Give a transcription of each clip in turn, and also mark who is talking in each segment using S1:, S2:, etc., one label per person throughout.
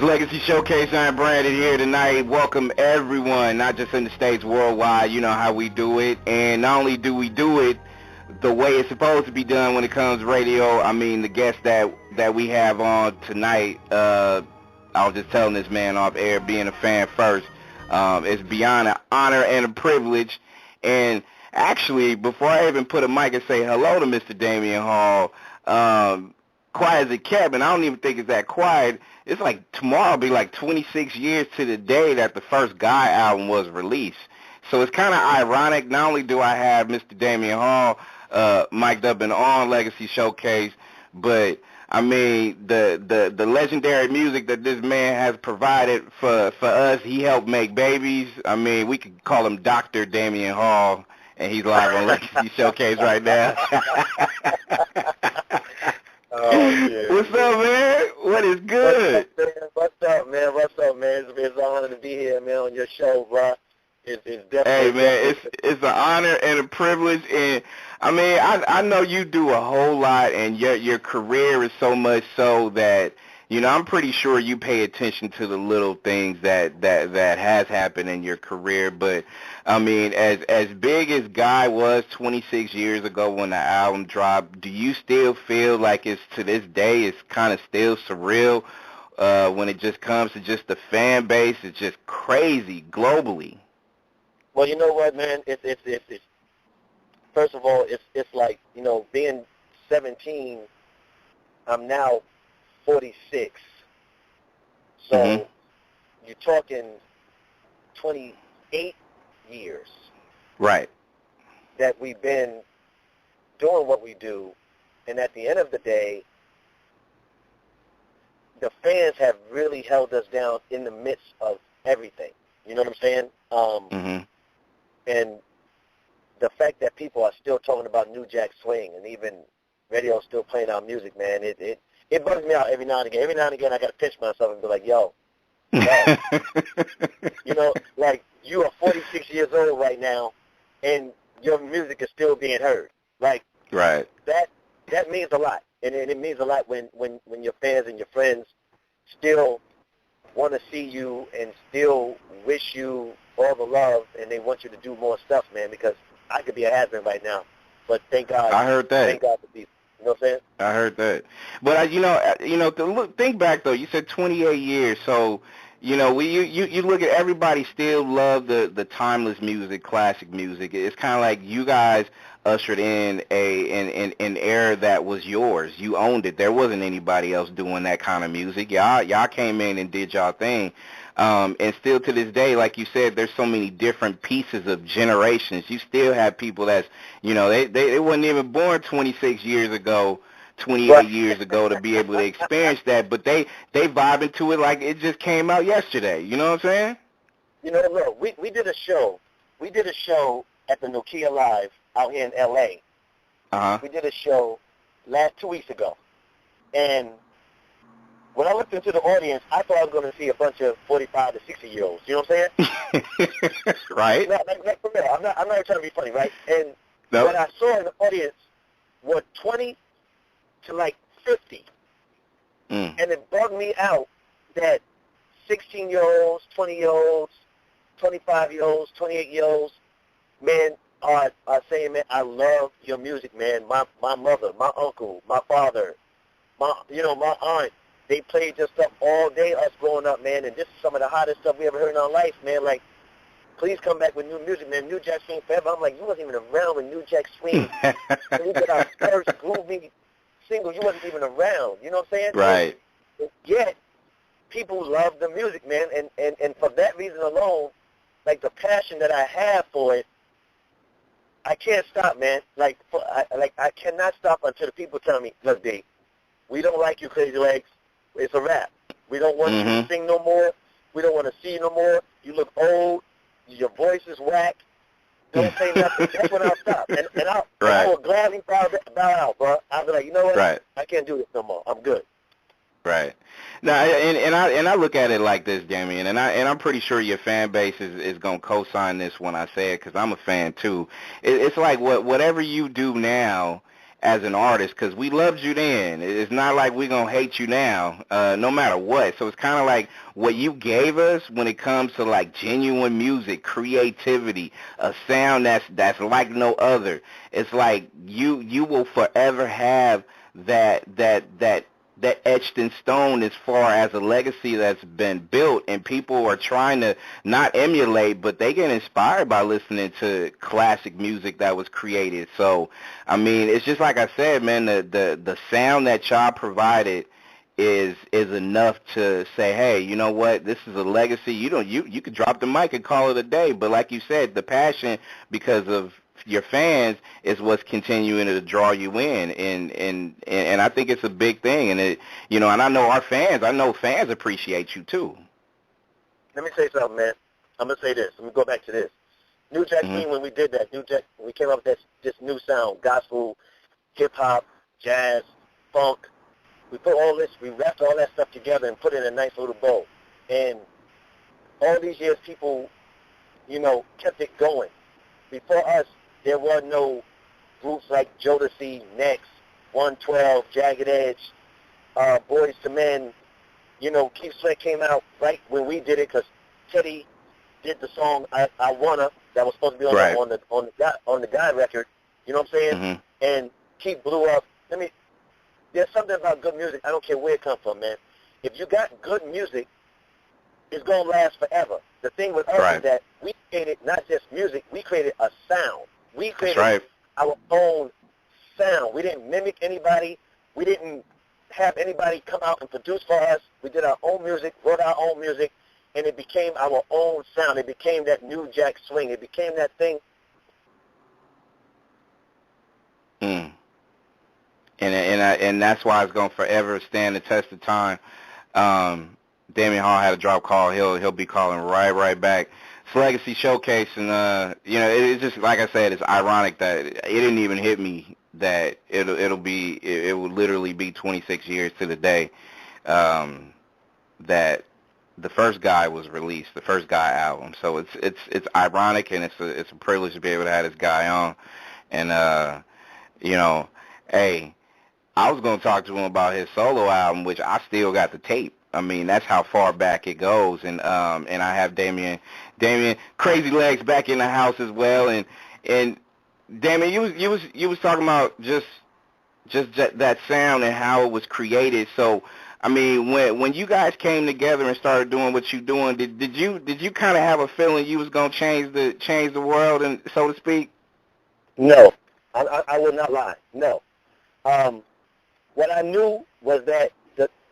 S1: Legacy Showcase, iambranded here tonight. Welcome everyone, not just in the States, worldwide. You know how we do it. And not only do we do it the way it's supposed to be done when it comes to radio, I mean, the guest that we have on tonight, I was just telling this man off air, being a fan first, it's beyond an honor and a privilege. And actually, before I even put a mic and say hello to Mr. Damion Hall, quiet as it kept, and I don't even think it's that quiet. It's like tomorrow will be like 26 years to the day that the first Guy album was released. So it's kind of ironic. Not only do I have Mr. Damion Hall mic'd up and on Legacy Showcase, but I mean the legendary music that this man has provided for us. He helped make babies. I mean, we could call him Dr. Damion Hall, and he's live on Legacy Showcase right now.
S2: Oh, yeah.
S1: What's up, man? What is good?
S2: What's up, man? It's an honor to be here, man, on your show, bro. It's definitely.
S1: Hey, man, it's an honor and a privilege, and I mean, I know you do a whole lot, and your career is so much so that, you know, I'm pretty sure you pay attention to the little things that has happened in your career. But I mean, as big as Guy was 26 years ago when the album dropped, do you still feel like it's to this day it's kind of still surreal when it just comes to just the fan base? It's just crazy globally.
S2: Well, you know what, man? It's first of all, it's like, you know, being 17. I'm now 46. So you're talking 28 years.
S1: Right.
S2: That we've been doing what we do, and at the end of the day, the fans have really held us down in the midst of everything. You know what I'm saying? And the fact that people are still talking about New Jack Swing, and even radio still playing our music, man, it bugs me out every now and again. Every now and again, I got to pinch myself and be like, yo, you know, like, you are 46 years old right now, and your music is still being heard. Like,
S1: right.
S2: That means a lot, and it means a lot when your fans and your friends still want to see you and still wish you all the love, and they want you to do more stuff, man, because I could be a has-been right now, but thank God.
S1: I heard that.
S2: Thank God for people. You know what I'm saying?
S1: I heard that. But, you know, think back, though. You said 28 years, so, you know, you look at everybody still love the timeless music, classic music. It's kind of like you guys ushered in an era that was yours. You owned it. There wasn't anybody else doing that kind of music. Y'all came in and did y'all thing. And still to this day, like you said, there's so many different pieces of generations. You still have people that's, you know, they wasn't even born 26 years ago, 28 years ago to be able to experience that, but they vibe into it like it just came out yesterday. You know what I'm saying?
S2: You know, look, we did a show. We did a show at the Nokia Live out here in L.A. We did a show 2 weeks ago. And when I looked into the audience, I thought I was going to see a bunch of 45 to 60-year-olds. You know what I'm saying?
S1: Right.
S2: Like for real. I'm not even trying to be funny, right? And what I saw in the audience were 20 to like 50. And it bugged me out that 16-year-olds, 20-year-olds, 25-year-olds, 28-year-olds, man, are saying, man, I love your music, man. My mother, my uncle, my father, my aunt, they played your stuff all day, us growing up, man, and this is some of the hottest stuff we ever heard in our life, man. Like, please come back with new music, man. New Jack Swing forever. I'm like, you wasn't even around when New Jack Swing. We did our first groovy single. You wasn't even around. You know what I'm saying?
S1: Right.
S2: And yet, people love the music, man, and for that reason alone, like the passion that I have for it, I can't stop, man. Like I cannot stop until the people tell me, look, D, we don't like you, Crazy Legs. It's a wrap. We don't want you to sing no more. We don't want to see you no more. You look old. Your voice is whack. Don't say nothing. That's when I'll stop. And I will gladly bow out, bro. I'll be like, you know what?
S1: Right.
S2: I can't do this no more. I'm good.
S1: Right. Now, and I look at it like this, Damion, and I'm pretty sure your fan base is gonna co-sign this when I say it, because I'm a fan too. It's like whatever you do now, as an artist, because we loved you then. It's not like we're going to hate you now, no matter what. So it's kind of like what you gave us when it comes to like genuine music, creativity, a sound that's like no other. It's like you will forever have that etched in stone as far as a legacy that's been built, and people are trying to not emulate, but they get inspired by listening to classic music that was created. So, I mean, it's just like I said, man, the sound that y'all provided is enough to say, hey, you know what, this is a legacy. You could drop the mic and call it a day, but like you said, the passion because of your fans is what's continuing to draw you in, and I think it's a big thing, and and I know fans appreciate you too.
S2: Let me say something, man. I'm gonna say this. Let me go back to this. New Jack Swing, when we did that, when we came up with this new sound, gospel, hip hop, jazz, funk. We put all this, we wrapped all that stuff together and put it in a nice little bowl. And all these years, people, kept it going. Before us, there were no groups like Jodeci, Next, 112, Jagged Edge, Boys to Men. Keith Sweat came out right when we did it because Teddy did the song I Wanna that was supposed to be on the Guy record. You know what I'm saying?
S1: Mm-hmm.
S2: And Keith blew up. There's something about good music. I don't care where it comes from, man. If you got good music, it's going to last forever. The thing with us is that we created not just music, we created a sound. We created our own sound. We didn't mimic anybody. We didn't have anybody come out and produce for us. We did our own music, wrote our own music, and it became our own sound. It became that New Jack Swing. It became that thing.
S1: And that's why it's going to forever stand the test of time. Damion Hall had a drop call. He'll be calling right back. It's Legacy Showcase, and it's just like I said, it's ironic that it didn't even hit me that it will literally be 26 years to the day that the first Guy was released, the first Guy album. So it's ironic, and it's a privilege to be able to have this guy on. And hey, I was gonna talk to him about his solo album, which I still got the tape. I mean, that's how far back it goes, and I have Damion Crazy Legs back in the house as well, and Damion, you was talking about just that sound and how it was created. So, I mean, when you guys came together and started doing what you're doing, did you kind of have a feeling you was gonna change the world, and so to speak?
S2: No, I will not lie. No, what I knew was that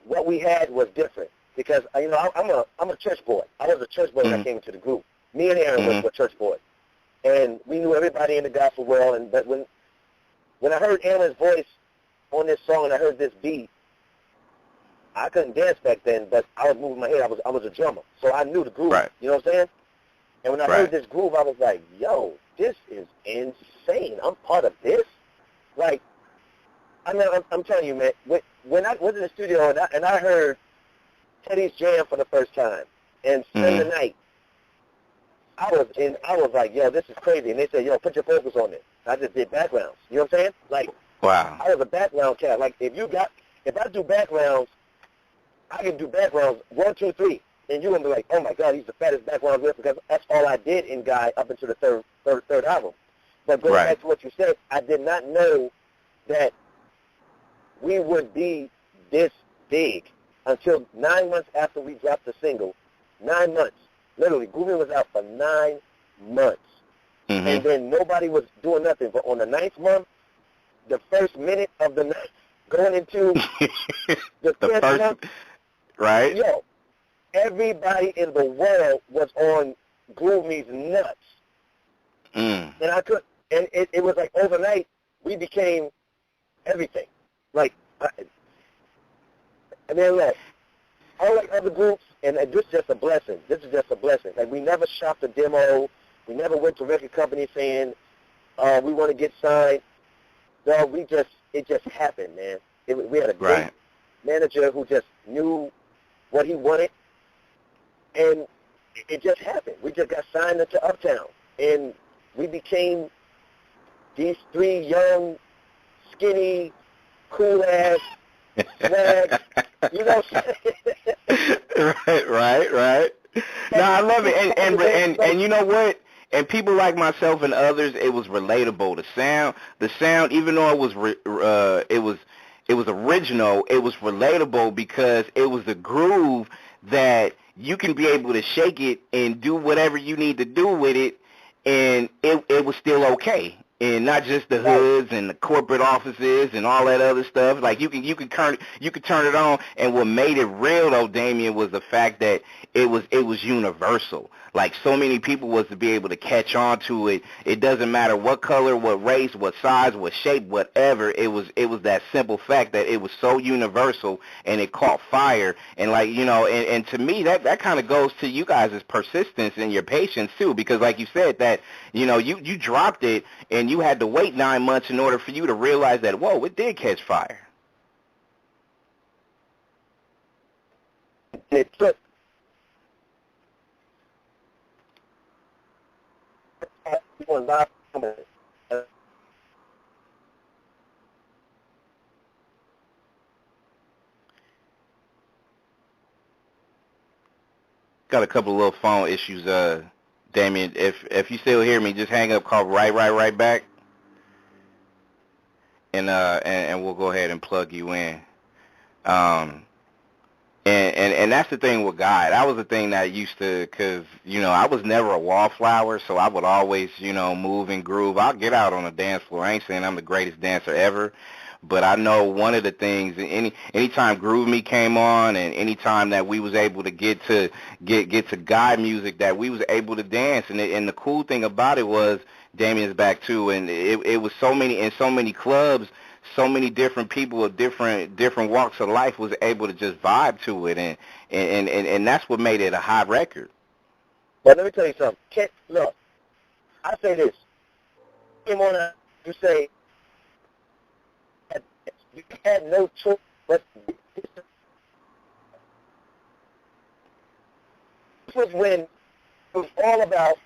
S2: what we had was different because I'm a church boy. I was a church boy when I came into the group. Me and Aaron were church boys, and we knew everybody in the gospel world. But when I heard Aaron's voice on this song and I heard this beat, I couldn't dance back then, but I was moving my head. I was a drummer, so I knew the groove. Right. You know what I'm saying? And when I heard this groove, I was like, "Yo, this is insane! I'm part of this." Like, I mean, I'm telling you, man. When I was in the studio and I heard Teddy's jam for the first time and Spend the Night, I was like, yo, this is crazy. And they said, yo, put your focus on this. I just did backgrounds. You know what I'm saying? Like,
S1: wow.
S2: I was a background cat. Like, if I do backgrounds, I can do backgrounds 1, 2, 3, and you're gonna be like, oh my God, he's the fattest background riff, because that's all I did in Guy up until the third album. But going back to what you said, I did not know that we would be this big until 9 months after we dropped the single. 9 months. Literally, Groovy was out for 9 months. Mm-hmm. And then nobody was doing nothing. But on the 9th month, the first minute of the night, going into the 10th month,
S1: right?
S2: Yo, everybody in the world was on Groovy's nuts. And it was like overnight, we became everything. Like, and then look, unlike other groups, and this is just a blessing. This is just a blessing. Like, we never shopped a demo. We never went to record companies saying we want to get signed. No, it just happened, man. We had a great manager who just knew what he wanted, and it just happened. We just got signed into Uptown, and we became these 3 young, skinny, cool ass swag. You know what I'm saying?
S1: Right. No, I love it, and you know what? And people like myself and others, it was relatable. The sound, even though it was original, it was relatable because it was a groove that you can be able to shake it and do whatever you need to do with it, and it was still okay. And not just the hoods and the corporate offices and all that other stuff. Like you can turn it on. And what made it real though, Damion, was the fact that it was universal. Like so many people was to be able to catch on to it. It doesn't matter what color, what race, what size, what shape, whatever. It was that simple fact that it was so universal and it caught fire. And like, you know, and to me that kind of goes to you guys' persistence and your patience too, because like you said that, you know, you dropped it and you had to wait 9 months in order for you to realize that, whoa, it did catch fire.
S2: It took
S1: got a couple of little phone issues, Damion. If you still hear me, just hang up, call right back, and we'll go ahead and plug you in. And that's the thing with God. That was the thing that I used to, because, you know, I was never a wallflower, so I would always, you know, move and groove. I'll get out on the dance floor. I ain't saying I'm the greatest dancer ever, but I know one of the things, anytime Groove Me came on and anytime that we was able to get to God music, that we was able to dance. And the cool thing about it was, Damion's back too, and it was so many clubs, so many different people of different walks of life was able to just vibe to it, and that's what made it a hot record.
S2: But let me tell you something. Look, I say this. You say you had no choice but this was when it was all about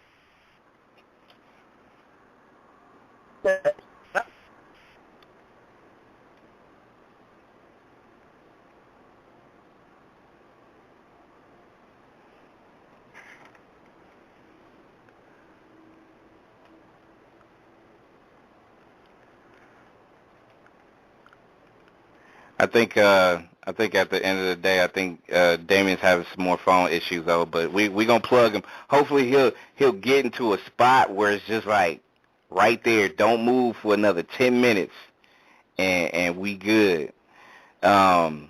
S1: I think at the end of the day, I think Damion's having some more phone issues though. But we gonna plug him. Hopefully he'll get into a spot where it's just like right there. Don't move for another 10 minutes, and we good. I'm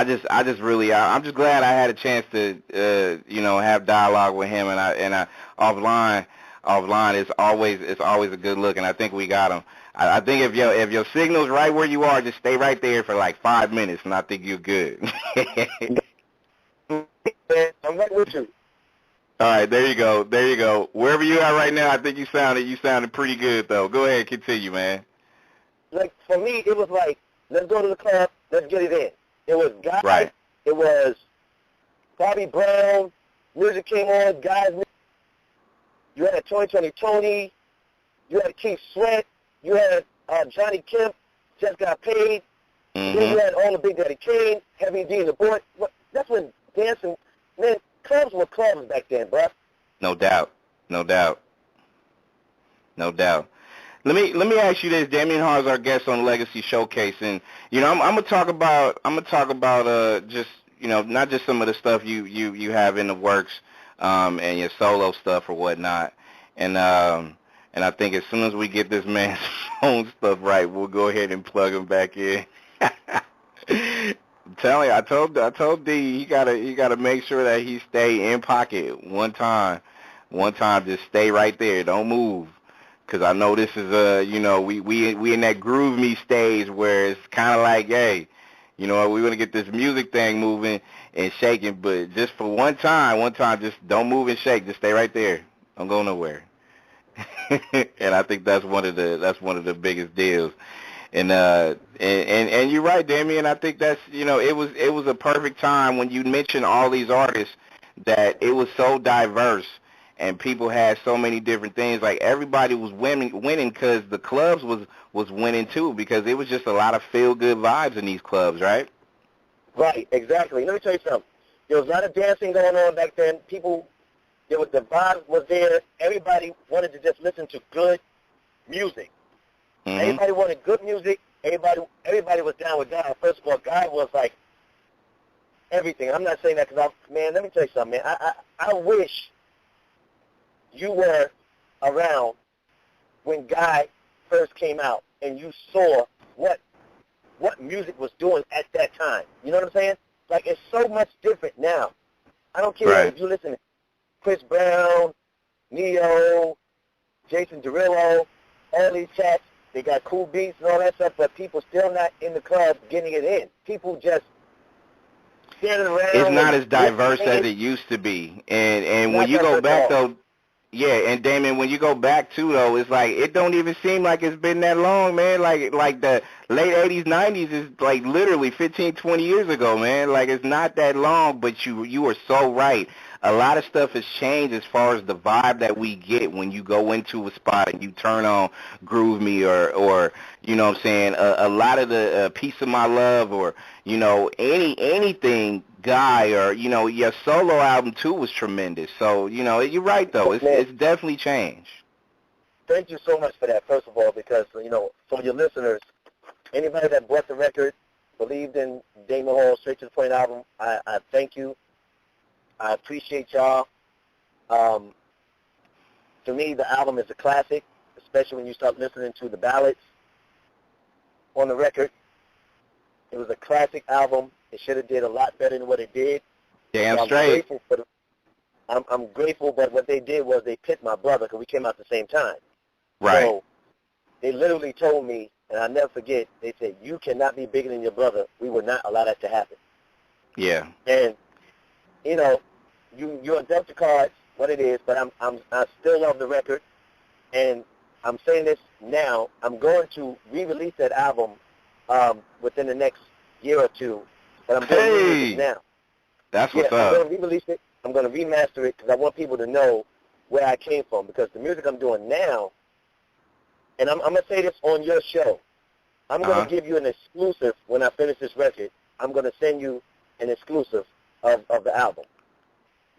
S1: just glad I had a chance to you know, have dialogue with him, and I offline it's always a good look, and I think we got him. I think if your signal's right where you are, just stay right there for like 5 minutes, and I think you're good.
S2: I'm right with you.
S1: All right, there you go. Wherever you are right now, I think you sounded pretty good though. Go ahead, continue, man.
S2: Like for me, it was like, let's go to the club, let's get it in. It was guys.
S1: Right.
S2: It was Bobby Brown. Music came on, guys. You had Tony. You had Keith Sweat. You had Johnny Kemp, Just Got Paid.
S1: Mm-hmm.
S2: Then you had all the Big Daddy Kane, Heavy D and the Boy. That's when dancing, man, clubs were clubs back then, bruh.
S1: No doubt. Let me ask you this. Damion Hall is our guest on Legacy Showcase, and you know I'm gonna talk about just, you know, not just some of the stuff you have in the works, and your solo stuff or whatnot, and I think as soon as we get this man's phone stuff right, we'll go ahead and plug him back in. I'm telling you, I told D he gotta make sure that he stay in pocket one time, just stay right there, don't move. Because I know this is you know, we in that Groove Me stage where it's kind of like, hey, you know, we want to get this music thing moving and shaking, but just for one time, just don't move and shake, just stay right there, don't go nowhere. And I think that's one of the biggest deals. And you're right, Damion. I think that's, you know, it was a perfect time when you mentioned all these artists, that it was so diverse. and people had so many different things. Like everybody was winning because the clubs was winning too, because it was just a lot of feel good vibes in these clubs, right?
S2: Right, exactly. Let me tell you something. There was a lot of dancing going on back then. The vibe was there. Everybody wanted to just listen to good music.
S1: Mm-hmm.
S2: Everybody wanted good music. Everybody was down with God. First of all, God was like everything. I'm not saying that because man, let me tell you something, man. I wish you were around when God first came out and you saw what music was doing at that time. You know what I'm saying? Like, it's so much different now. I don't care if you listen to Chris Brown, Neo, Jason Derulo, all these cats. They got cool beats and all that stuff, but people still not in the club getting it in. People just standing around.
S1: It's not as diverse as it used to be. And when you go back, though, yeah, and Damion, when you go back, too, though, it's like it don't even seem like it's been that long, man. Like the late 80s, 90s is like literally 15, 20 years ago, man. Like, it's not that long, but you are so right. A lot of stuff has changed as far as the vibe that we get when you go into a spot and you turn on Groove Me or you know what I'm saying, a lot of the Piece of My Love or, you know, anything Guy or, you know, your solo album, too, was tremendous. So, you know, you're right, though. It's definitely changed.
S2: Thank you so much for that, first of all, because, you know, for your listeners, anybody that bought the record, believed in Damion Hall Straight to the Point album, I thank you. I appreciate y'all. To me, the album is a classic, especially when you start listening to the ballads on the record. It was a classic album. It should have did a lot better than what it did.
S1: Damn
S2: so
S1: straight.
S2: I'm grateful, but what they did was they picked my brother because we came out at the same time.
S1: Right.
S2: So they literally told me, and I'll never forget, they said, you cannot be bigger than your brother. We would not allow that to happen.
S1: Yeah.
S2: And you know, you're a dealt the cards, what it is, but I still love the record, and I'm saying this now. I'm going to re-release that album within the next year or two, but I'm going to re-release it now.
S1: That's what's up.
S2: I'm going to re-release it. I'm going to remaster it because I want people to know where I came from, because the music I'm doing now, and I'm going to say this on your show, I'm going to give you an exclusive when I finish this record. I'm going to send you an exclusive of the album,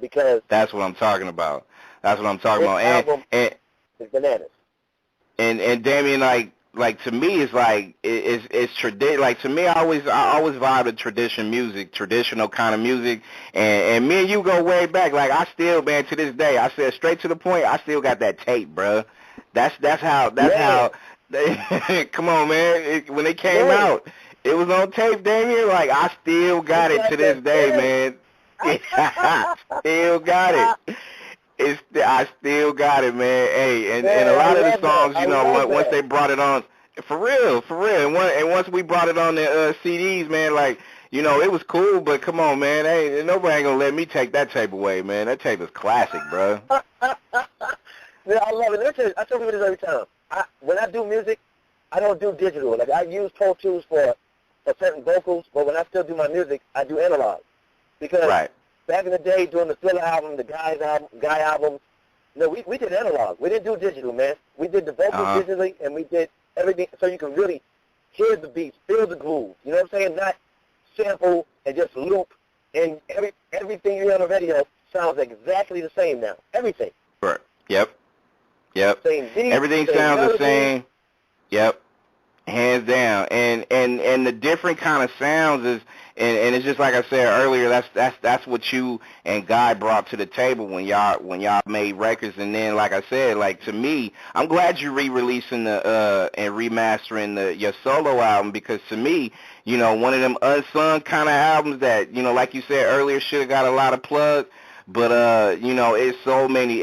S2: because
S1: that's what I'm talking about. That's what I'm talking about.
S2: And it's bananas.
S1: And Damion, like to me, it's like it's tradition. Like to me, I always vibe with traditional kind of music. And me and you go way back. Like I still, man, to this day, I said Straight to the Point. I still got that tape, bro. That's how. Come on, man. When it came out, it was on tape, Damion. Like I still got it to this day, man. Still got it. I still got it, man. Hey, and a lot of the songs, you know, once they brought it on, for real. And once we brought it on the CDs, man, like, you know, it was cool. But come on, man, nobody ain't gonna let me take that tape away, man. That tape is classic, bro.
S2: Yeah, I love it. I tell people this every time. When I do music, I don't do digital. Like I use Pro Tools for certain vocals, but when I still do my music, I do analog. Because back in the day, doing the Thriller album, the Guy album, no, we did analog. We didn't do digital, man. We did the vocals digitally, and we did everything so you can really hear the beats, feel the groove. You know what I'm saying? Not sample and just loop. And everything you hear on the radio sounds exactly the same now. Everything.
S1: Right. Yep.
S2: Same beat,
S1: everything sounds melody. The same. Yep. Hands down. And the different kind of sounds is, and it's just like I said earlier, that's what you and Guy brought to the table when y'all made records. And then, like I said, like to me, I'm glad you're re-releasing and remastering your solo album, because to me, you know, one of them unsung kind of albums that, you know, like you said earlier, should have got a lot of plugs. But you know, it's so many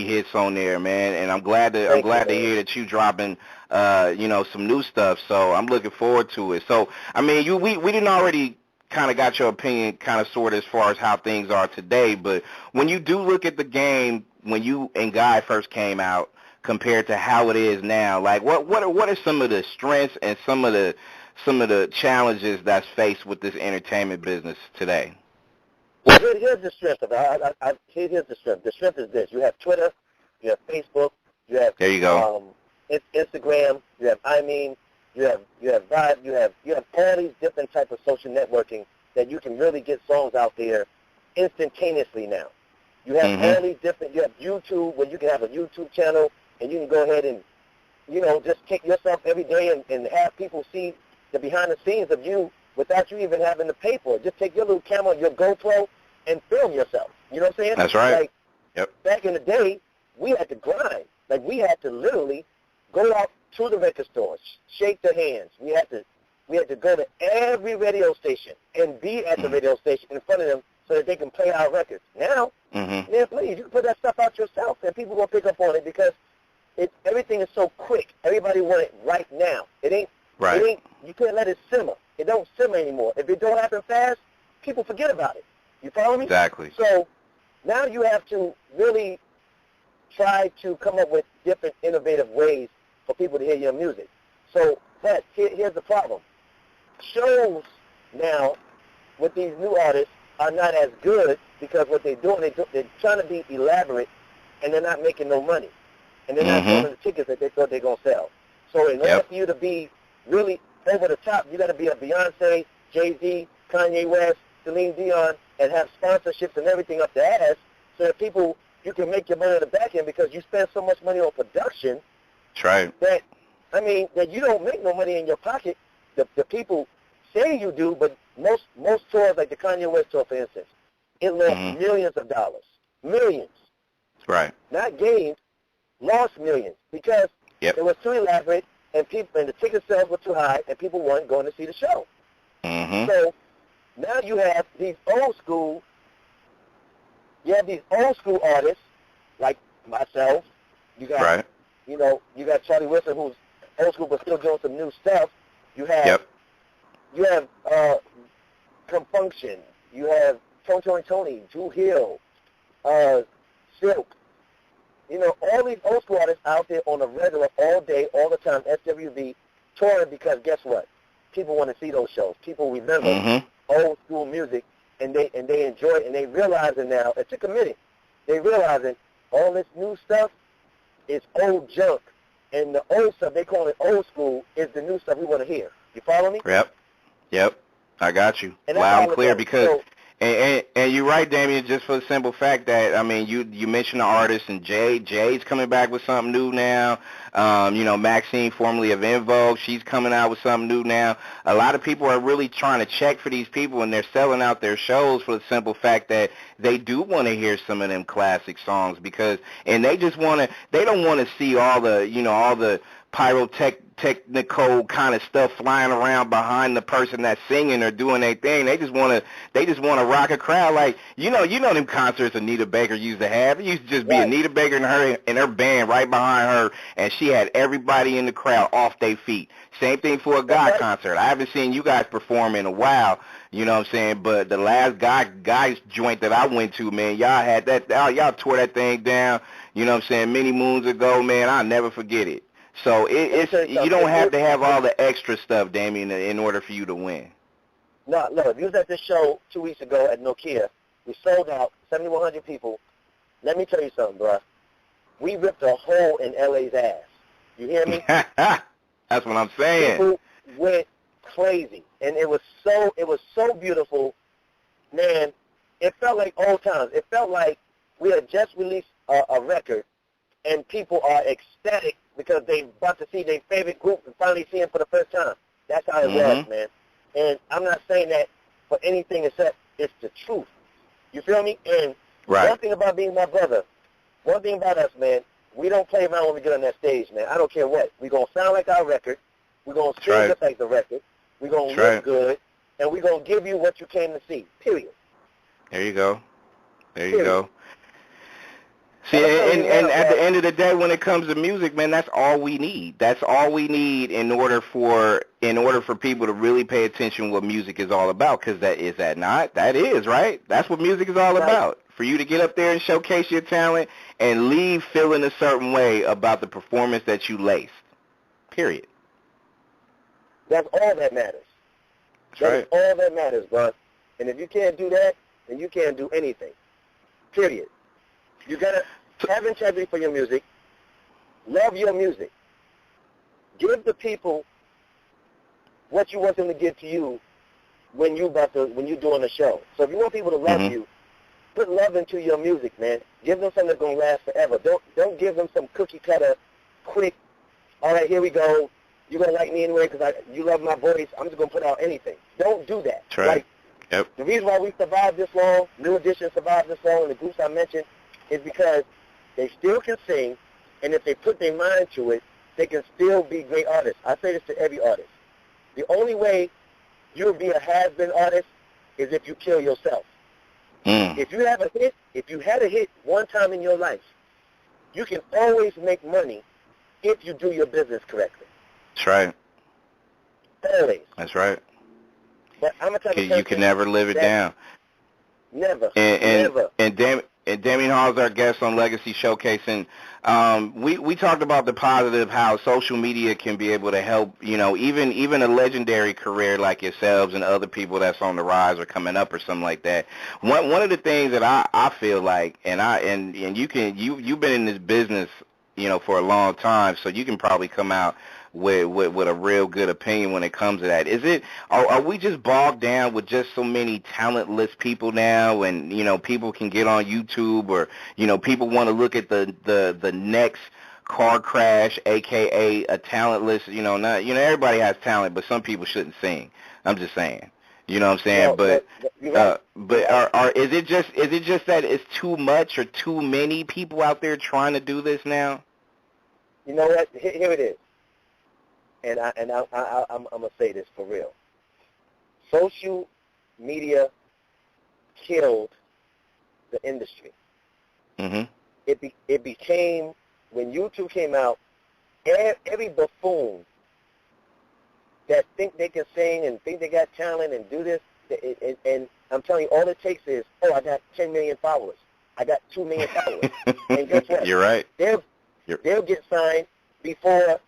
S1: hits on there, man. And I'm glad to hear that you dropping you know, some new stuff. So I'm looking forward to it. So I mean, we didn't already kind of got your opinion kind of sort of as far as how things are today. But when you do look at the game when you and Guy first came out compared to how it is now, like what are some of the strengths and some of the challenges that's faced with this entertainment business today?
S2: Here's the strength of it. Here's the strength. The strength is this. You have Twitter, you have Facebook, you have
S1: there you go.
S2: Instagram, you have you have Vibe, you have all these different types of social networking that you can really get songs out there instantaneously now. You have all these different, you have YouTube, where you can have a YouTube channel, and you can go ahead and, just kick yourself every day and have people see the behind the scenes of you without you even having to pay for it. Just take your little camera, your GoPro, and film yourself. You know what I'm saying?
S1: That's right.
S2: Like, back in the day, we had to grind. Like, we had to literally go out to the record stores, shake their hands. We had to go to every radio station and be at the radio station in front of them so that they can play our records. Now, man, please, you can put that stuff out yourself, and people will pick up on it because everything is so quick. Everybody wants it right now. It ain't. You can't let it simmer. It don't simmer anymore. If it don't happen fast, people forget about it. You follow me?
S1: Exactly.
S2: So now you have to really try to come up with different innovative ways for people to hear your music. So, but here's the problem. Shows now with these new artists are not as good because what they're doing, they're trying to be elaborate, and they're not making no money. And they're not selling the tickets that they thought they're going to sell. So in order for you to be really over the top, you got to be a Beyonce, Jay-Z, Kanye West, Celine Dion, and have sponsorships and everything up the ass so that people, you can make your money on the back end because you spend so much money on production.
S1: That's right.
S2: That you don't make no money in your pocket. The people say you do, but most tours, like the Kanye West tour, for instance, it lost millions of dollars. Millions.
S1: That's right.
S2: Not gained, lost millions because it was too elaborate and the ticket sales were too high and people weren't going to see the show. So now you have these old school artists like myself. You got you got Charlie Wilson, who's old school but still doing some new stuff. You have Compunction. You have Tony, Drew Hill, Silk. All these old school artists out there on the regular, all day, all the time, SWV, touring because guess what? People want to see those shows. People remember old school music, and they enjoy it, and they realizing now, it took a minute, they realizing all this new stuff is old junk, and the old stuff, they call it old school, is the new stuff we want to hear. You follow me?
S1: Yep. I got you. Loud and clear because... And you're right, Damion, just for the simple fact that, I mean, you mentioned the artist, and Jay's coming back with something new now. Maxine, formerly of En Vogue, she's coming out with something new now. A lot of people are really trying to check for these people, and they're selling out their shows for the simple fact that they do want to hear some of them classic songs and they don't want to see all the pyrotechnical kind of stuff flying around behind the person that's singing or doing their thing. They just want to rock a crowd like them concerts Anita Baker used to have. It used to just be Anita Baker and her band right behind her, and she had everybody in the crowd off their feet. Same thing for a God concert. I haven't seen you guys perform in a while, you know what I'm saying? But the last guys joint that I went to, man, y'all had that, y'all tore that thing down, you know what I'm saying, many moons ago, man. I'll never forget it. So you don't have to have all the extra stuff, Damion, in order for you to win.
S2: No, look, we was at this show 2 weeks ago at Nokia. We sold out, 7,100 people. Let me tell you something, bro. We ripped a hole in LA's ass. You hear me?
S1: That's what I'm saying.
S2: People went crazy, and it was so beautiful, man. It felt like old times. It felt like we had just released a record, and people are ecstatic because they about to see their favorite group and finally see them for the first time. That's how it was, man. And I'm not saying that for anything except it's the truth. You feel me? And one thing about being my brother, one thing about us, man, we don't play around when we get on that stage, man. I don't care what. We're going to sound like our record. We're going to sing just like the record. We're going to look good. And we're going to give you what you came to see, period.
S1: There you go. You go. See, and at the end of the day, when it comes to music, man, that's all we need. That's all we need in order for people to really pay attention what music is all about. Because that is, right? That's what music is all about. For you to get up there and showcase your talent and leave feeling a certain way about the performance that you laced. Period.
S2: That's all that matters. That's all that matters, bro. And if you can't do that, then you can't do anything. Period. You got to have integrity for your music. Love your music. Give the people what you want them to give to you when you're doing a show. So if you want people to love you, put love into your music, man. Give them something that's gonna last forever. Don't give them some cookie cutter, quick. All right, here we go. You're gonna like me anyway because you love my voice. I'm just gonna put out anything. Don't do that.
S1: That's right.
S2: Like,
S1: yep.
S2: The reason why we survived this long, New Edition survived this long, and the groups I mentioned, is because they still can sing, and if they put their mind to it, they can still be great artists. I say this to every artist. The only way you'll be a has-been artist is if you kill yourself. If you have a hit, if you had a hit one time in your life, you can always make money if you do your business correctly.
S1: That's right.
S2: Always.
S1: That's right.
S2: But I'm gonna tell you,
S1: you can never live it down.
S2: Never.
S1: Never. And Damion Hall is our guest on Legacy Showcasing. We talked about the positive, how social media can be able to help, even a legendary career like yourselves and other people that's on the rise or coming up or something like that. One of the things that I feel like, and you've been in this business, for a long time, so you can probably come out with a real good opinion when it comes to that. Are we just bogged down with just so many talentless people now, and people can get on YouTube, or people want to look at the next car crash, aka a talentless, everybody has talent, but some people shouldn't sing. I'm just saying. You know what I'm saying? But is it just that it's too much or too many people out there trying to do this now?
S2: You know what? Here it is. And I'm gonna say this for real. Social media killed the industry. It became, when YouTube came out, every buffoon that think they can sing and think they got talent and do this, and I'm telling you, all it takes is, I got 10 million followers. I got 2 million followers. And guess what?
S1: You're right.
S2: They'll get signed before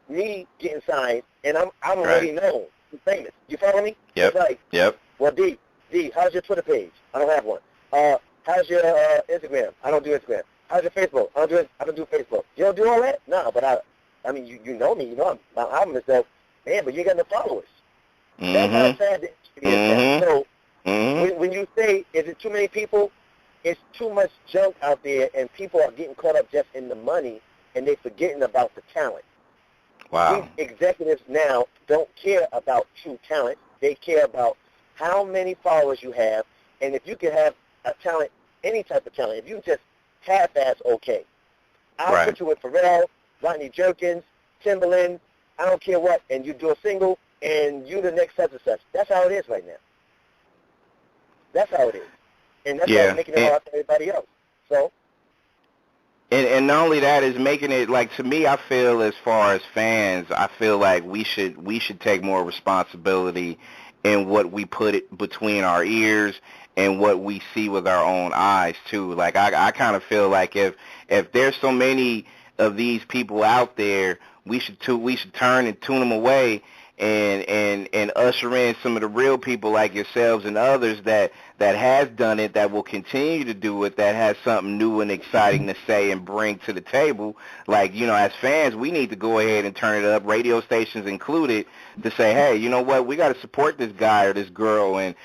S2: me getting signed, and I'm already known. I'm famous. You follow me?
S1: Yep.
S2: It's like, well, D, how's your Twitter page? I don't have one. How's your Instagram? I don't do Instagram. How's your Facebook? I don't do Facebook. You don't do all that? No, but I mean, you know me. You know my album is dope. Man, but you ain't got no followers. That's how sad the industry is. So when you say, is it too many people? It's too much junk out there, and people are getting caught up just in the money, and they're forgetting about the talent.
S1: Wow.
S2: These executives now don't care about true talent. They care about how many followers you have, and if you can have a talent, any type of talent, if you just half-ass okay. I'll put you with Pharrell, Rodney Jerkins, Timbaland, I don't care what, and you do a single, and you the next such and such. That's how it is right now. That's how it is. And that's how it's making it hard for everybody else. So.
S1: And not only that, is making it, like, to me, I feel, as far as fans, I feel like we should take more responsibility in what we put between our ears and what we see with our own eyes too. Like, I kind of feel like if there's so many of these people out there, we should turn and tune them away and usher in some of the real people like yourselves and others that has done it, that will continue to do it, that has something new and exciting to say and bring to the table. Like, as fans, we need to go ahead and turn it up, radio stations included, to say, hey, you know what, we got to support this guy or this girl and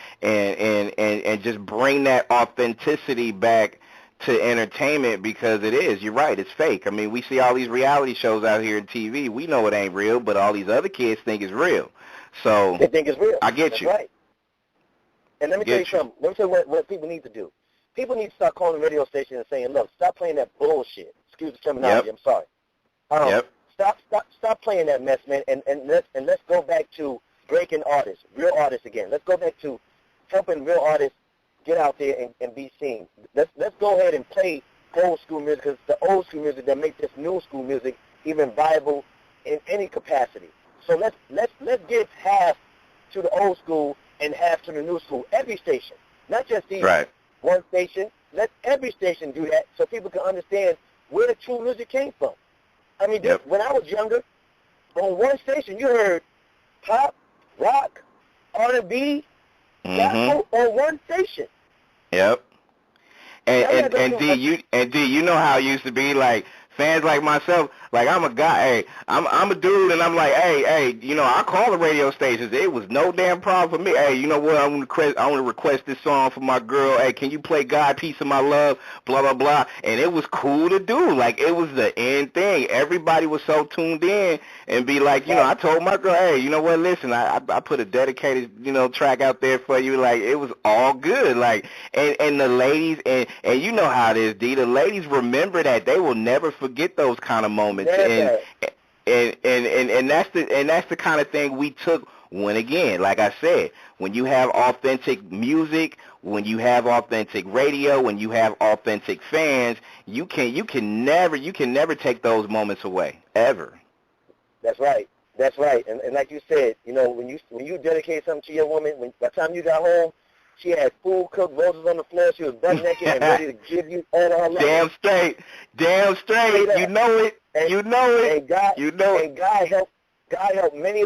S1: just bring that authenticity back to entertainment, because you're right, it's fake. I mean, we see all these reality shows out here on TV. We know it ain't real, but all these other kids think it's real. So
S2: they think it's real.
S1: I get
S2: That's
S1: you.
S2: Right. And let me tell you something. Let me tell you what people need to do. People need to start calling the radio station and saying, look, stop playing that bullshit. Excuse the terminology. I'm sorry. Stop playing that mess, man, and let's go back to breaking artists, real artists again. Let's go back to helping real artists get out there and be seen. Let's go ahead and play old school music, because it's the old school music that makes this new school music even viable in any capacity. So let's give half to the old school and half to the new school. Every station, not just these one station. Let every station do that so people can understand where the true music came from. I mean, when I was younger, on one station you heard pop, rock, R&B, gospel on one station.
S1: Yep. And D, you know how it used to be, like, fans like myself, like, I'm a guy, hey, I'm a dude, and I'm like, hey, you know, I call the radio stations. It was no damn problem for me. Hey, you know what? I want to request this song for my girl. Hey, can you play God, Peace of My Love, blah, blah, blah. And it was cool to do. Like, it was the end thing. Everybody was so tuned in and be like, you know, I told my girl, hey, you know what? Listen, I put a dedicated, you know, track out there for you. Like, it was all good. Like, and the ladies, and you know how it is, D. The ladies remember that. They will never forget those kind of moments. And that's the kind of thing we took when, again, like I said, when you have authentic music, when you have authentic radio, when you have authentic fans, you can never take those moments away, ever.
S2: That's right. And like you said, you know, when you dedicate something to your woman, by the time you got home, she had food cooked, roses on the floor. She was butt naked and ready to give you all her love.
S1: Damn straight. You know it. And
S2: God helped millions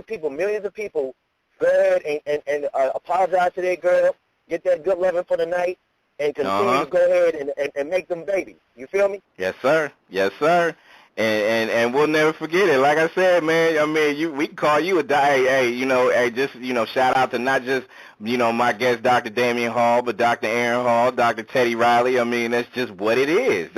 S2: of people go ahead and apologize to their girl, get that good loving for the night, and continue to go ahead and make them babies. You feel me?
S1: Yes, sir. And we'll never forget it. Like I said, man, I mean, we can call you a just, you know, shout out to not just, you know, my guest, Dr. Damion Hall, but Dr. Aaron Hall, Dr. Teddy Riley. I mean, that's just what it is.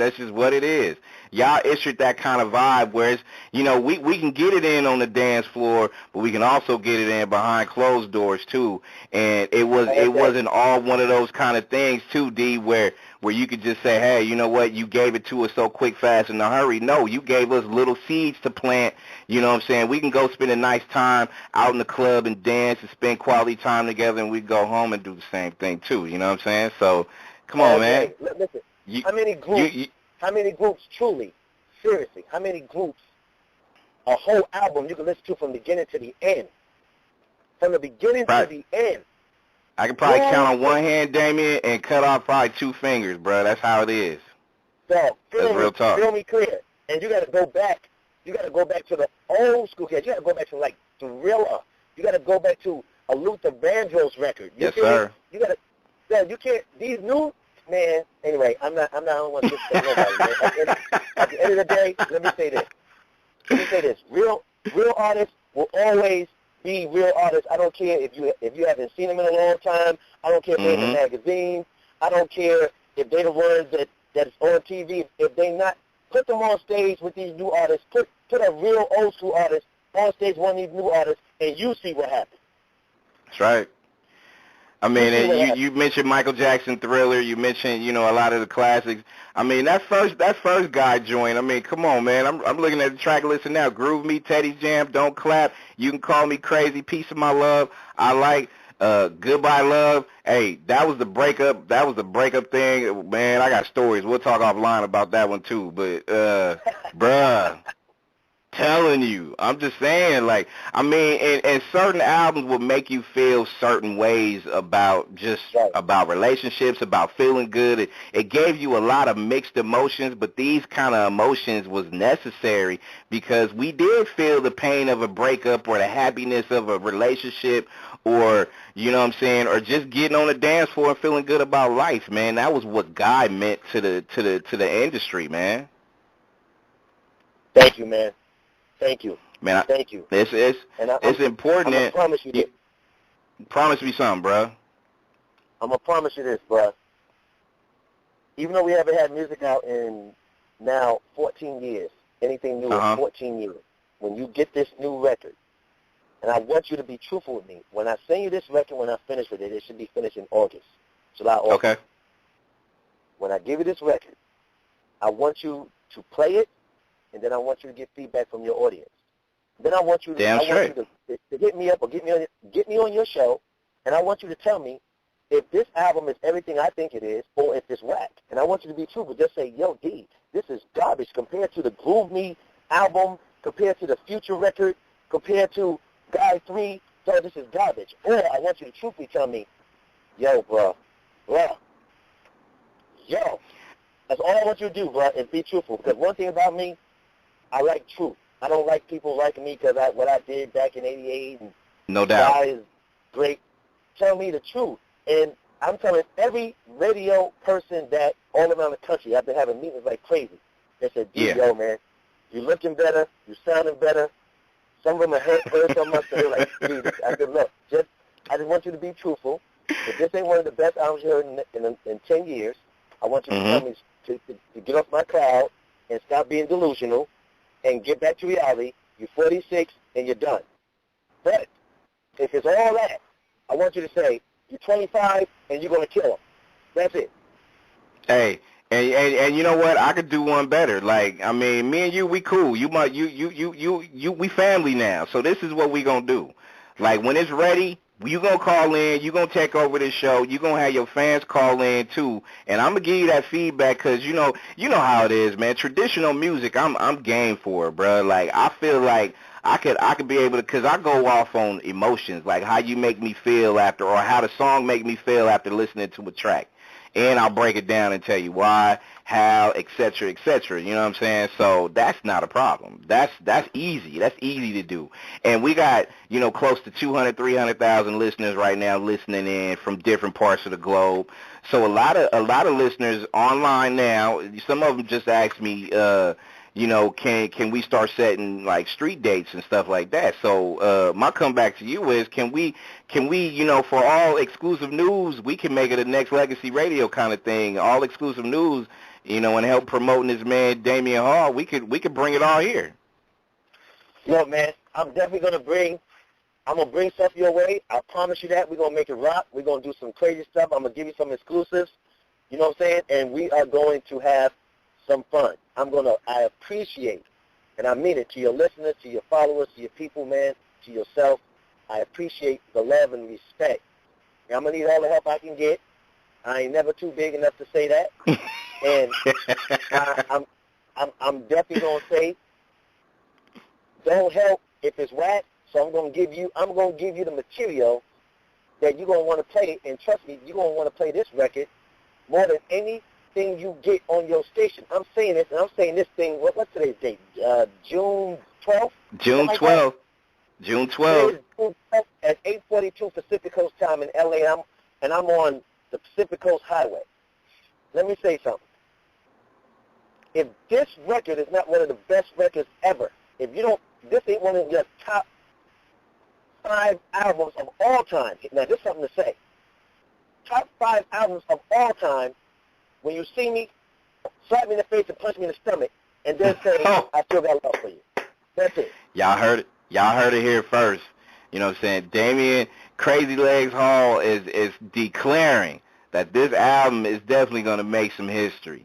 S1: Y'all issued that kind of vibe where it's, you know, we can get it in on the dance floor, but we can also get it in behind closed doors too. And it wasn't all one of those kind of things too, D, where you could just say, hey, you know what, you gave it to us so quick, fast, in a hurry. No, you gave us little seeds to plant. You know what I'm saying? We can go spend a nice time out in the club and dance and spend quality time together, and we go home and do the same thing too. You know what I'm saying? So, come on, man.
S2: Listen, how many groups truly, seriously, how many groups, a whole album you can listen to from beginning to the end? From the beginning to the end.
S1: I can probably count on one hand, Damien, and cut off probably 2 fingers, bro. That's how it is.
S2: So,
S1: that's real talk.
S2: Feel me clear. And you got to go back. You got to go back to the old school cats. You got to go back to, like, Thriller. You got to go back to a Luther Vandross record.
S1: Yes, sir.
S2: You got to, you can't, these new, man, anyway, I don't want to disrespect nobody, man. At the end of the day, let me say this. Real artists will always be real artists. I don't care if you haven't seen them in a long time. I don't care if they're in the magazines. I don't care if they're the ones that's on TV. If they not, put them on stage with these new artists. Put a real old school artist on stage with one of these new artists, and you see what happens.
S1: That's right. I mean, you mentioned Michael Jackson, Thriller. You mentioned, you know, a lot of the classics. I mean, that first guy joined. I mean, come on, man. I'm looking at the track list now. Groove Me, Teddy's Jam, Don't Clap. You Can Call Me Crazy, Piece of My Love. I Like Goodbye Love. Hey, that was the breakup. That was the breakup thing, man. I got stories. We'll talk offline about that one too. But bruh. Telling you, I'm just saying, like, I mean, and certain albums will make you feel certain ways about about relationships, about feeling good. It gave you a lot of mixed emotions, but these kind of emotions was necessary because we did feel the pain of a breakup or the happiness of a relationship, or, you know what I'm saying, or just getting on the dance floor and feeling good about life, man. That was what God meant to the industry, man.
S2: Thank you, man. Thank you.
S1: Man,
S2: thank you.
S1: It's important.
S2: I'm gonna promise you this.
S1: Promise me something, bro.
S2: I'm gonna promise you this, bro. Even though we haven't had music out in now 14 years, anything new in 14 years, when you get this new record, and I want you to be truthful with me, when I send you this record, when I finish with it, it should be finished in July, August.
S1: Okay.
S2: When I give you this record, I want you to play it, and then I want you to get feedback from your audience. Then I want you to, to hit me up or get me on your show, and I want you to tell me if this album is everything I think it is or if it's whack. And I want you to be truthful. Just say, yo, D, this is garbage compared to the Groove Me album, compared to the Future record, compared to Guy 3. So this is garbage. Or I want you to truthfully tell me, yo, bro. That's all I want you to do, bro, is be truthful. Because one thing about me, I like truth. I don't like people liking me because what I did back in '88. And
S1: no doubt.
S2: Guy is great. Tell me the truth. And I'm telling every radio person that all around the country, I've been having meetings like crazy. They said, yo, man, you looking better, you sounding better. Some of them have heard so much that they're like, dude, I said, look, I just want you to be truthful. If this ain't one of the best albums you heard in 10 years, I want you to tell me to get off my cloud and stop being delusional and get back to reality. You're 46 and you're done. But if it's all that, I want you to say, you're 25 and you're going to kill them. That's it.
S1: Hey, and you know what? I could do one better. Like, I mean, me and you, we cool. We family now. So this is what we gonna do. Like, when it's ready, you gonna call in. You gonna take over the show. You gonna have your fans call in too. And I'm gonna give you that feedback because you know how it is, man. Traditional music, I'm game for it, bro. Like, I feel like I could be able to, because I go off on emotions, like how you make me feel after, or how the song make me feel after listening to a track. And I'll break it down and tell you why, how, et cetera, you know what I'm saying? So that's not a problem. That's easy. That's easy to do. And we got, close to 200, 300,000 listeners right now listening in from different parts of the globe. So a lot of listeners online now, some of them just ask me, can we start setting like street dates and stuff like that? So my comeback to you is, can we, for all exclusive news, we can make it a Nexxlegacy radio kind of thing. All exclusive news, and help promoting this man Damion Hall. We could bring it all here.
S2: Look, man, I'm definitely gonna bring stuff your way. I promise you that. We're gonna make it rock. We're gonna do some crazy stuff. I'm gonna give you some exclusives. You know what I'm saying? And we are going to have some fun. I appreciate, and I mean it, to your listeners, to your followers, to your people, man, to yourself. I appreciate the love and respect. And I'm going to need all the help I can get. I ain't never too big enough to say that. And I'm definitely going to say, don't help if it's whack. So I'm going to give you the material that you're going to want to play. And trust me, you're going to want to play this record more than anything you get on your station. I'm saying this, and I'm saying this thing, what's today's date? June 12th?
S1: June 12th. June 12th.
S2: At 8:42 Pacific Coast time in LA, and I'm on the Pacific Coast Highway. Let me say something. If this record is not one of the best records ever, this ain't one of your top 5 albums of all time. Now, this is something to say. Top 5 albums of all time. When you see me, slap me in the face and punch me in the stomach, and then say, I still got love for you. That's it.
S1: Y'all heard it here first. You know what I'm saying? Damion Crazy Legs Hall is declaring that this album is definitely going to make some history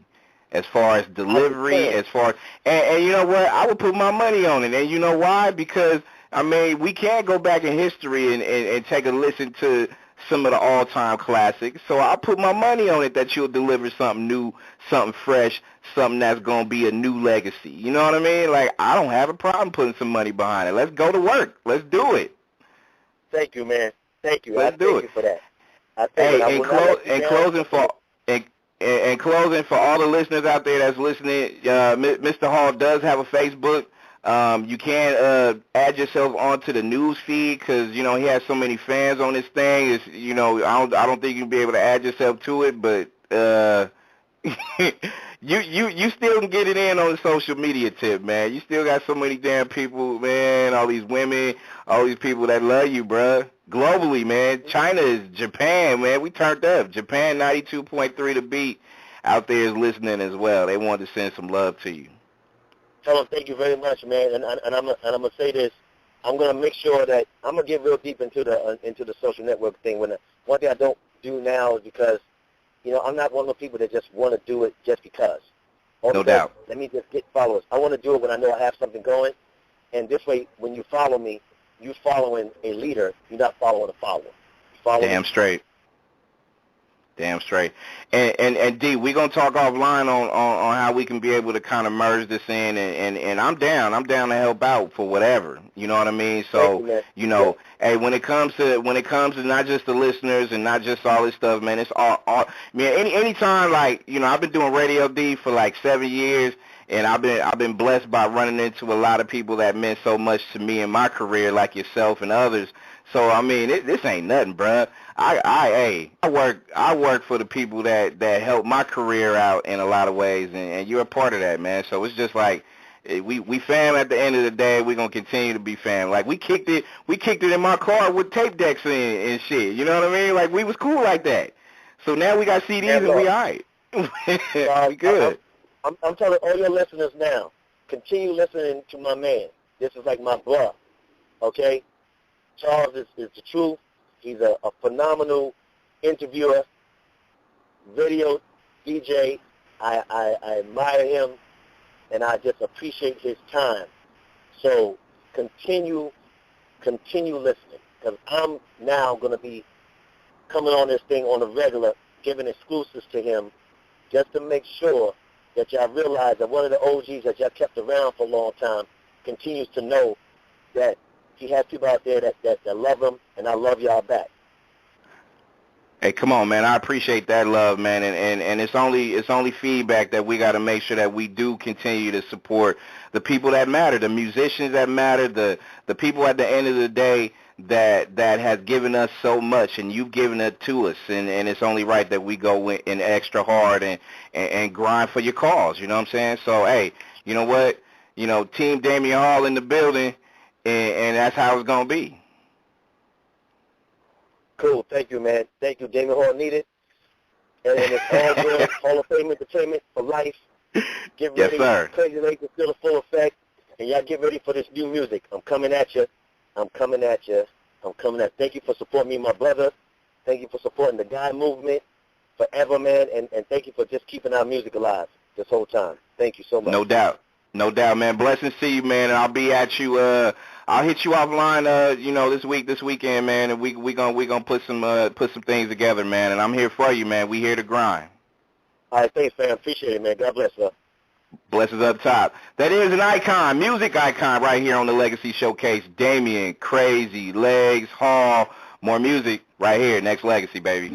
S1: as far as delivery, and you know what? I would put my money on it. And you know why? Because, I mean, we can't go back in history and take a listen to some of the all-time classics. So I put my money on it that you'll deliver something new, something fresh, something that's going to be a new legacy. You know what I mean? Like, I don't have a problem putting some money behind it. Let's go to work. Let's do it.
S2: Thank you, man. Thank you.
S1: Let's do it.
S2: Thank you for that.
S1: In closing, for all the listeners out there that's listening, Mr. Hall does have a Facebook. You can add yourself onto the news feed because, he has so many fans on this thing. It's, I don't think you'll be able to add yourself to it, but you still can get it in on the social media tip, man. You still got so many damn people, man, all these women, all these people that love you, bruh. Globally, man. China is Japan, man. We turned up. Japan 92.3 The Beat out there is listening as well. They wanted to send some love to you.
S2: Tell them thank you very much, man. And I'm gonna say this. I'm gonna make sure that I'm gonna get real deep into the social network thing. One thing I don't do now is because, I'm not one of those people that just want to do it just because.
S1: No doubt.
S2: Let me just get followers. I want to do it when I know I have something going. And this way, when you follow me, you're following a leader. You're not following a follower.
S1: Damn straight. Damn straight. And D, we're gonna talk offline on how we can be able to kind of merge this in, and I'm down to help out for whatever. You know what I mean? So hey, when it comes to not just the listeners and not just all this stuff, man, it's all man. Anytime, like, I've been doing radio, D, for like 7 years. And I've been blessed by running into a lot of people that meant so much to me in my career, like yourself and others. So, I mean, this ain't nothing, bruh. I work for the people that help my career out in a lot of ways, and you're a part of that, man. So it's just like we fam at the end of the day. We're gonna continue to be fam. Like we kicked it in my car with tape decks and shit. You know what I mean? Like we was cool like that. So now we got CDs and we all right. We good.
S2: I'm telling all your listeners now, continue listening to my man. This is like my brother, okay? Charles is the truth. He's a phenomenal interviewer, video DJ. I admire him, and I just appreciate his time. So continue listening, because I'm now going to be coming on this thing on a regular, giving exclusives to him, just to make sure that y'all realize that one of the OGs that y'all kept around for a long time continues to know that he has people out there that love him, and I love y'all back.
S1: Hey, come on, man. I appreciate that love, man, and it's only feedback that we got to make sure that we do continue to support the people that matter, the musicians that matter, the people at the end of the day that has given us so much, and you've given it to us, and it's only right that we go in extra hard and grind for your cause. You know what I'm saying? So, hey, you know what? You know, Team Damion Hall in the building, and that's how it's gonna be.
S2: Cool. Thank you, man. Thank you. Damion Hall needed. And it's all good. Hall of Fame entertainment for life. Get ready.
S1: Yes, sir.
S2: Crazy Legs is still in full effect. And y'all get ready for this new music. I'm coming at you. Thank you for supporting me, my brother. Thank you for supporting the Guy movement forever, man. And thank you for just keeping our music alive this whole time. Thank you so much.
S1: No doubt. No doubt, man. Blessings to you, man. And I'll be at you. I'll hit you offline, this weekend, man. And we gonna put some things together, man. And I'm here for you, man. We here to grind.
S2: All right, thanks, fam. Appreciate it, man. God bless, sir.
S1: Blessings up top. That is an icon, music icon, right here on the Legacy Showcase. Damion, Crazy Legs Hall. More music right here. Next Legacy, baby.